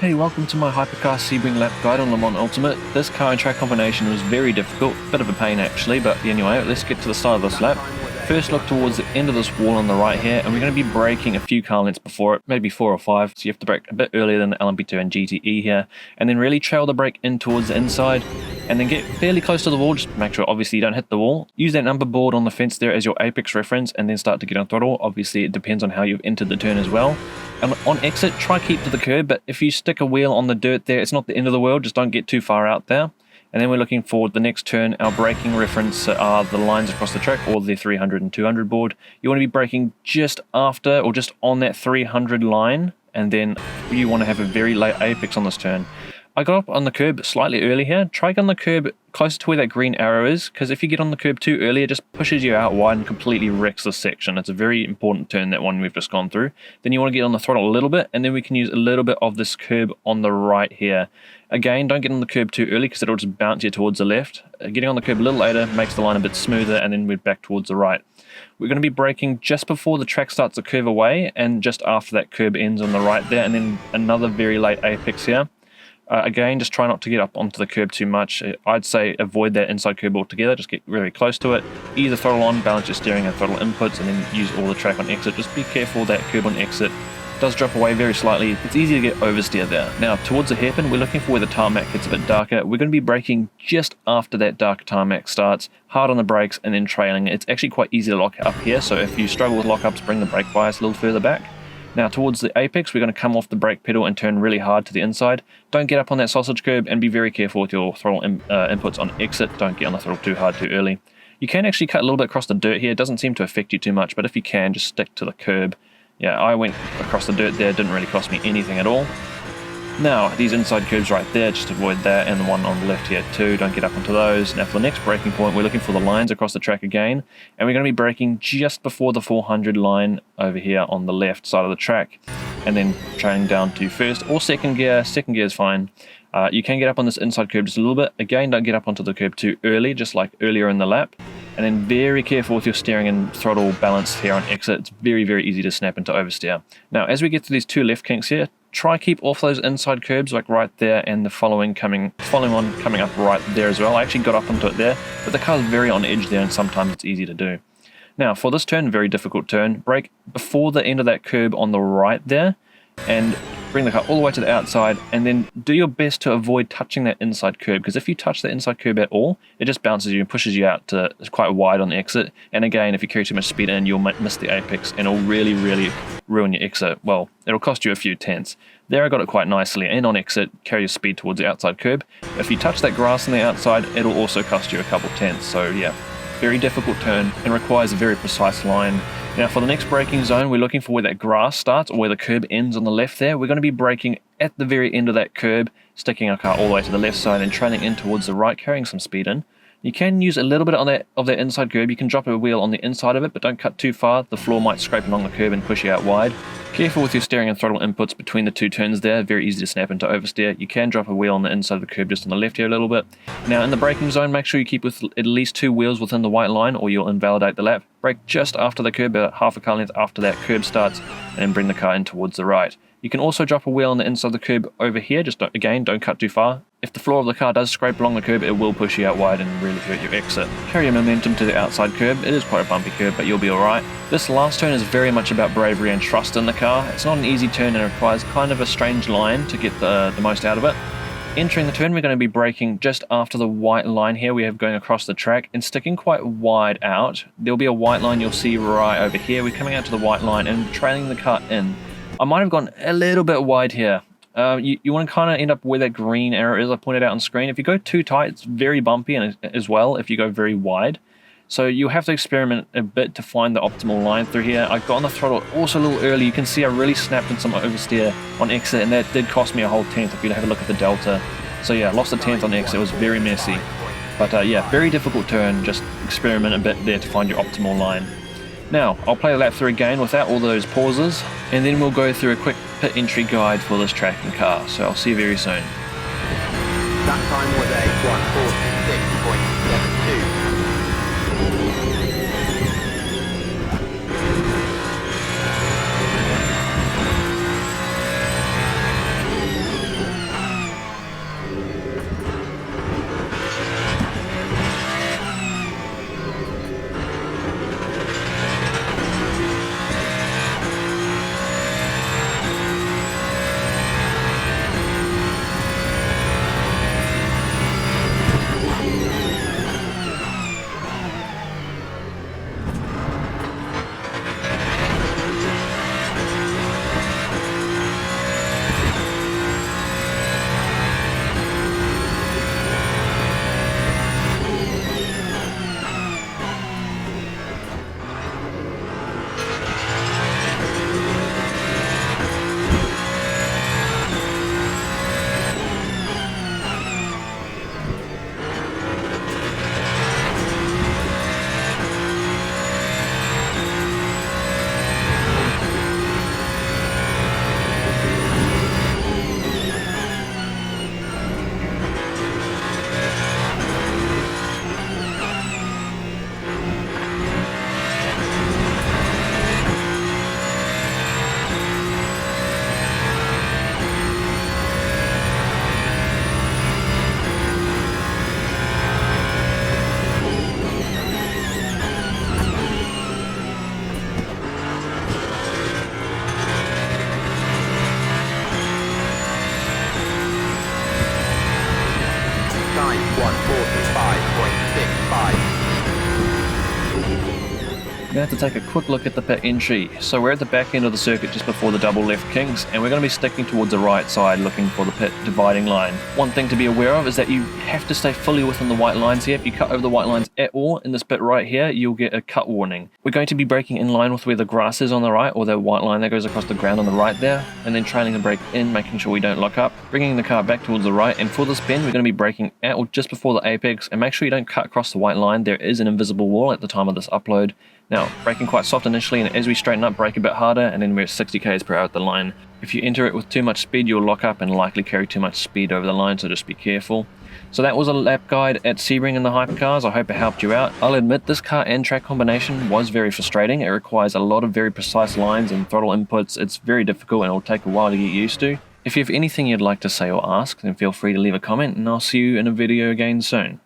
Hey, welcome to my Hypercar Sebring lap guide on Le Mans Ultimate. This car and track combination was very difficult, bit of a pain actually, but anyway, let's get to the start of this lap. First look towards the end of this wall on the right here, and we're going to be braking a few car lengths before it, maybe 4 or 5, so you have to brake a bit earlier than the LMP2 and GTE here, and then really trail the brake in towards the inside, and then get fairly close to the wall. Just make sure obviously you don't hit the wall. Use that number board on the fence there as your apex reference, and then start to get on throttle. Obviously it depends on how you've entered the turn as well. And on exit, try keep to the curb, but if you stick a wheel on the dirt there, it's not the end of the world, just don't get too far out there. And then we're looking for the next turn. Our braking reference are the lines across the track, or the 300 and 200 board. You want to be braking just after or just on that 300 line, and then you want to have a very late apex on this turn. I got up on the curb slightly early here. Try get on the curb closer to where that green arrow is, because if you get on the curb too early, it just pushes you out wide and completely wrecks this section. It's a very important turn, that one we've just gone through. Then you want to get on the throttle a little bit, and then we can use a little bit of this curb on the right here. Again, don't get on the curb too early because it'll just bounce you towards the left. Getting on the curb a little later makes the line a bit smoother, and then we're back towards the right. We're going to be braking just before the track starts to curve away, and just after that curb ends on the right there, and then another very late apex here. Again, just try not to get up onto the curb too much. I'd say avoid that inside curb altogether. Just get very close to it. Either throttle on, balance your steering and throttle inputs, and then use all the track on exit. Just be careful that curb on exit does drop away very slightly. It's easy to get oversteer there. Now, towards the hairpin, we're looking for where the tarmac gets a bit darker. We're going to be braking just after that dark tarmac starts, hard on the brakes, and then trailing. It's actually quite easy to lock up here, so if you struggle with lockups, bring the brake bias a little further back. Now towards the apex, we're going to come off the brake pedal and turn really hard to the inside. Don't get up on that sausage curb, and be very careful with your throttle inputs on exit. Don't get on the throttle too hard too early. You can actually cut a little bit across the dirt here. It doesn't seem to affect you too much, but if you can, just stick to the curb. Yeah, I went across the dirt there. It didn't really cost me anything at all. Now, these inside curbs right there, just avoid that, and the one on the left here too, don't get up onto those. Now for the next braking point, we're looking for the lines across the track again, and we're going to be braking just before the 400 line over here on the left side of the track, and then trailing down to first or second gear. Second gear is fine. You can get up on this inside curb just a little bit. Again, don't get up onto the curb too early, just like earlier in the lap. And then very careful with your steering and throttle balance here on exit. It's very, very easy to snap into oversteer. Now, as we get to these two left kinks here, try keep off those inside curbs, like right there, and the following coming up right there as well. I actually got up onto it there, but the car's very on edge there, and sometimes it's easy to do. Now, for this turn, very difficult turn, brake before the end of that curb on the right there, and bring the car all the way to the outside, and then do your best to avoid touching that inside curb, because if you touch the inside curb at all, it just bounces you and pushes you out to quite wide on the exit. And again, if you carry too much speed in, you'll miss the apex, and it'll really, really ruin your exit. Well, it'll cost you a few tenths. There I got it quite nicely, and on exit, carry your speed towards the outside curb. If you touch that grass on the outside, it'll also cost you a couple tenths. So yeah, very difficult turn and requires a very precise line. Now for the next braking zone, we're looking for where that grass starts, or where the curb ends on the left there. We're going to be braking at the very end of that curb, sticking our car all the way to the left side and trailing in towards the right, carrying some speed in. You can use a little bit of that inside curb. You can drop a wheel on the inside of it, but don't cut too far. The floor might scrape along the curb and push you out wide. Careful with your steering and throttle inputs between the two turns there. Very easy to snap into oversteer. You can drop a wheel on the inside of the curb just on the left here a little bit. Now in the braking zone, make sure you keep with at least 2 wheels within the white line, or you'll invalidate the lap. Brake just after the curb, about half a car length after that curb starts, and then bring the car in towards the right. You can also drop a wheel on the inside of the curb over here. Just don't cut too far. If the floor of the car does scrape along the curb, it will push you out wide and really hurt your exit. Carry your momentum to the outside curb. It is quite a bumpy curb, but you'll be alright. This last turn is very much about bravery and trust in the car. It's not an easy turn and requires kind of a strange line to get the most out of it. Entering the turn, we're going to be braking just after the white line here we have going across the track, and sticking quite wide out. There'll be a white line you'll see right over here. We're coming out to the white line and trailing the car in. I might have gone a little bit wide here. You want to kind of end up where that green arrow is, I pointed out on screen. If you go too tight, it's very bumpy, and as well if you go very wide. So you have to experiment a bit to find the optimal line through here. I got on the throttle also a little early. You can see I really snapped in some oversteer on exit, and that did cost me a whole tenth if you have a look at the delta. So yeah, lost a tenth on exit. It was very messy. But yeah, very difficult turn. Just experiment a bit there to find your optimal line. Now, I'll play the lap through again without all those pauses, and then we'll go through a quick pit entry guide for this track and car. So I'll see you very soon. That time was a 1:46.72. We're going to have to take a quick look at the pit entry. So we're at the back end of the circuit just before the double left kings, and we're going to be sticking towards the right side looking for the pit dividing line. One thing to be aware of is that you have to stay fully within the white lines here. If you cut over the white lines at all in this bit right here, you'll get a cut warning. We're going to be braking in line with where the grass is on the right, or the white line that goes across the ground on the right there, and then trailing the brake in, making sure we don't lock up, bringing the car back towards the right, and for this bend we're going to be braking at or just before the apex, and make sure you don't cut across the white line. There is an invisible wall at the time of this upload. Now, braking quite soft initially, and as we straighten up, brake a bit harder, and then we're at 60 km per hour at the line. If you enter it with too much speed, you'll lock up and likely carry too much speed over the line, so just be careful. So that was a lap guide at Sebring in the Hypercars. I hope it helped you out. I'll admit this car and track combination was very frustrating. It requires a lot of very precise lines and throttle inputs. It's very difficult and it'll take a while to get used to. If you have anything you'd like to say or ask, then feel free to leave a comment, and I'll see you in a video again soon.